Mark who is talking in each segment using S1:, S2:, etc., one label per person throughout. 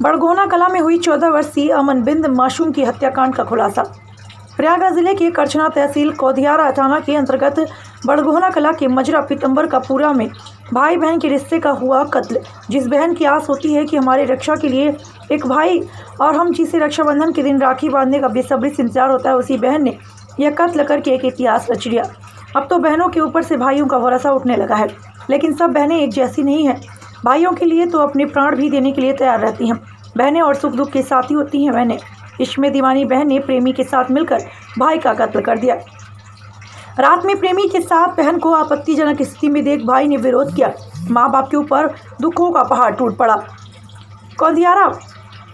S1: बड़गोना कला में हुई 14 वर्षीय अमन बिंद मासूम की हत्याकांड का खुलासा। प्रयागराज जिले के करछना तहसील कौदियारा थाना के अंतर्गत बड़गोना कला के मजरा पीतम्बर का पूरा में भाई बहन के रिश्ते का हुआ कत्ल। जिस बहन की आस होती है कि हमारे रक्षा के लिए एक भाई और हम जिसे रक्षाबंधन के दिन राखी बांधने का बेसब्री से इंतजार होता है, उसी बहन ने यह कत्ल करके एक इतिहास रच लिया। अब तो बहनों के ऊपर से भाइयों का भरोसा उठने लगा है, लेकिन सब बहनें एक जैसी नहीं हैं। भाइयों के लिए तो अपने प्राण भी देने के लिए तैयार रहती हैं बहनें, और सुख दुख के साथी होती हैं बहनें। इश्क में दीवानी बहन ने प्रेमी के साथ मिलकर भाई का कत्ल कर दिया। रात में प्रेमी के साथ बहन को आपत्तिजनक स्थिति में देख भाई ने विरोध किया। माँ बाप के ऊपर दुखों का पहाड़ टूट पड़ा। कौदियारा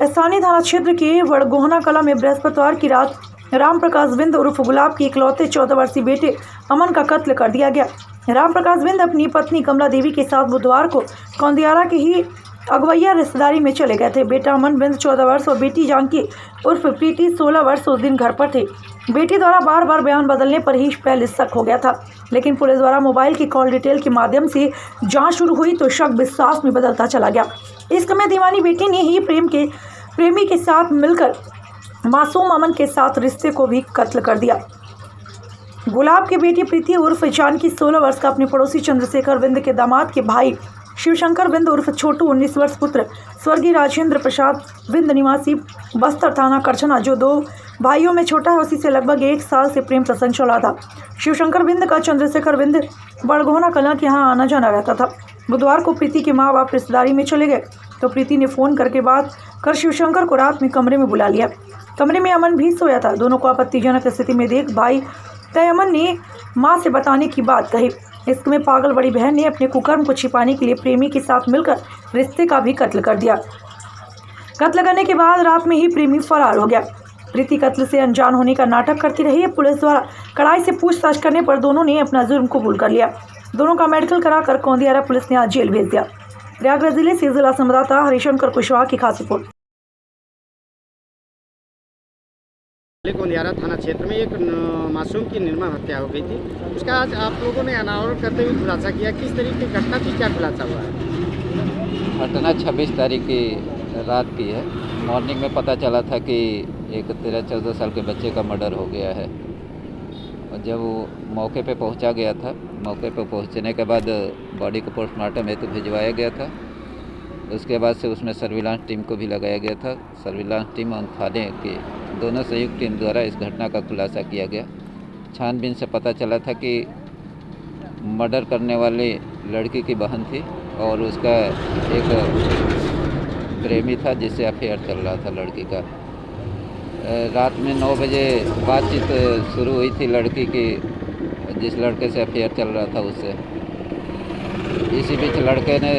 S1: स्थानीय थाना क्षेत्र के बड़गोना कला में बृहस्पतिवार की रात राम प्रकाश बिंद उर्फ गुलाब के इकलौते 14 वर्षीय बेटे अमन का कत्ल कर दिया गया। राम प्रकाश बिंद अपनी पत्नी कमला देवी के साथ बुधवार को कौदियारा के ही अगवैया रिश्तेदारी में चले गए थे। बेटा अमन बिंद 14 वर्ष और बेटी जानकी उर्फ प्रीति 16 वर्ष उस दिन घर पर थे। बेटी द्वारा बार बार बयान बदलने पर ही पहले शक हो गया था, लेकिन पुलिस द्वारा मोबाइल की कॉल डिटेल के माध्यम से जांच शुरू हुई तो शक विश्वास में बदलता चला गया। इश्क में दीवानी बेटी ने ही प्रेमी के साथ मिलकर मासूम अमन के साथ रिश्ते को भी कत्ल कर दिया। गुलाब की बेटी प्रीति उर्फ जानकी 16 वर्ष का अपने पड़ोसी चंद्रशेखर बिंद के दामाद के भाई शिवशंकर बिंद उर्फ छोटू 19 वर्ष पुत्र स्वर्गीय राजेंद्र प्रसाद बिंद निवासी बस्तर थाना करछना, जो दो भाइयों में छोटा है, उसी से लगभग 1 साल से प्रेम प्रसंग चला था। शिवशंकर बिंद का चंद्रशेखर बिंद बड़गोना कला के यहाँ आना जाना रहता था। बुधवार को प्रीति के माँ बाप रिश्तेदारी में चले गए तो प्रीति ने फ़ोन करके बात कर शिवशंकर को रात में कमरे में बुला लिया। कमरे में अमन भी सोया था। दोनों को आपत्तिजनक स्थिति में देख भाई तय अमन ने माँ से बताने की बात कही। इश्क में पागल बड़ी बहन ने अपने कुकर्म को छिपाने के लिए प्रेमी के साथ मिलकर रिश्ते का भी कत्ल कर दिया। कत्ल करने के बाद रात में ही प्रेमी फरार हो गया। प्रीति कत्ल से अनजान होने का नाटक करती रही। पुलिस द्वारा कड़ाई से पूछताछ करने पर दोनों ने अपना जुर्म कबूल कर लिया। दोनों का मेडिकल कराकर कौदियारा पुलिस ने आज जेल भेज दिया। प्रयागराज जिले से जिला संवाददाता हरिशंकर कुशवाहा की खास रिपोर्ट।
S2: कौदियारा थाना क्षेत्र में एक मासूम की निर्मम हत्या हो गई थी। उसका आज आप लोगों ने अनावरण करते हुए खुलासा किया। किस तरीके की घटना थी, क्या खुलासा हुआ है?
S3: घटना 26 तारीख की रात की है। मॉर्निंग में पता चला था कि एक 13-14 साल के बच्चे का मर्डर हो गया है। और जब वो मौके पे पहुंचा गया था, मौके पे पहुंचने के बाद बॉडी को पोस्टमार्टम हेतु भिजवाया गया था। उसके बाद से उसमें सर्विलांस टीम को भी लगाया गया था। सर्विलांस टीम और थाने की दोनों संयुक्त टीम द्वारा इस घटना का खुलासा किया गया। छानबीन से पता चला था कि मर्डर करने वाली लड़की की बहन थी और उसका एक प्रेमी था जिससे अफेयर चल रहा था लड़की का। रात में 9 बजे बातचीत शुरू हुई थी लड़की की, जिस लड़के से अफेयर चल रहा था उससे। इसी बीच लड़के ने,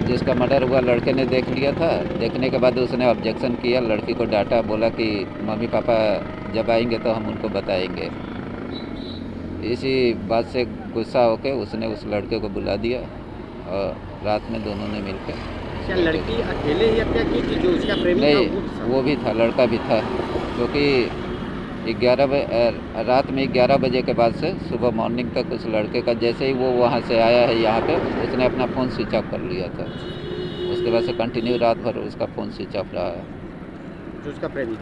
S3: जिसका मर्डर हुआ, लड़के ने देख लिया था। देखने के बाद उसने ऑब्जेक्शन किया, लड़की को डांटा, बोला कि मम्मी पापा जब आएंगे तो हम उनको बताएंगे। इसी बात से गुस्सा होकर उसने उस लड़के को बुला दिया और रात में दोनों ने मिलकर।
S2: क्या लड़की अकेले ही हत्या की थी? जो उसका प्रेमी
S3: नहीं, वो भी था, लड़का भी था, क्योंकि रात में 11 बजे के बाद से सुबह मॉर्निंग तक उस लड़के का, जैसे ही वो वहाँ से आया है यहाँ पे, उसने अपना फ़ोन स्विच ऑफ कर लिया था। उसके बाद से कंटिन्यू रात भर उसका फ़ोन स्विच ऑफ रहा है।
S2: जो उसका प्रेमी।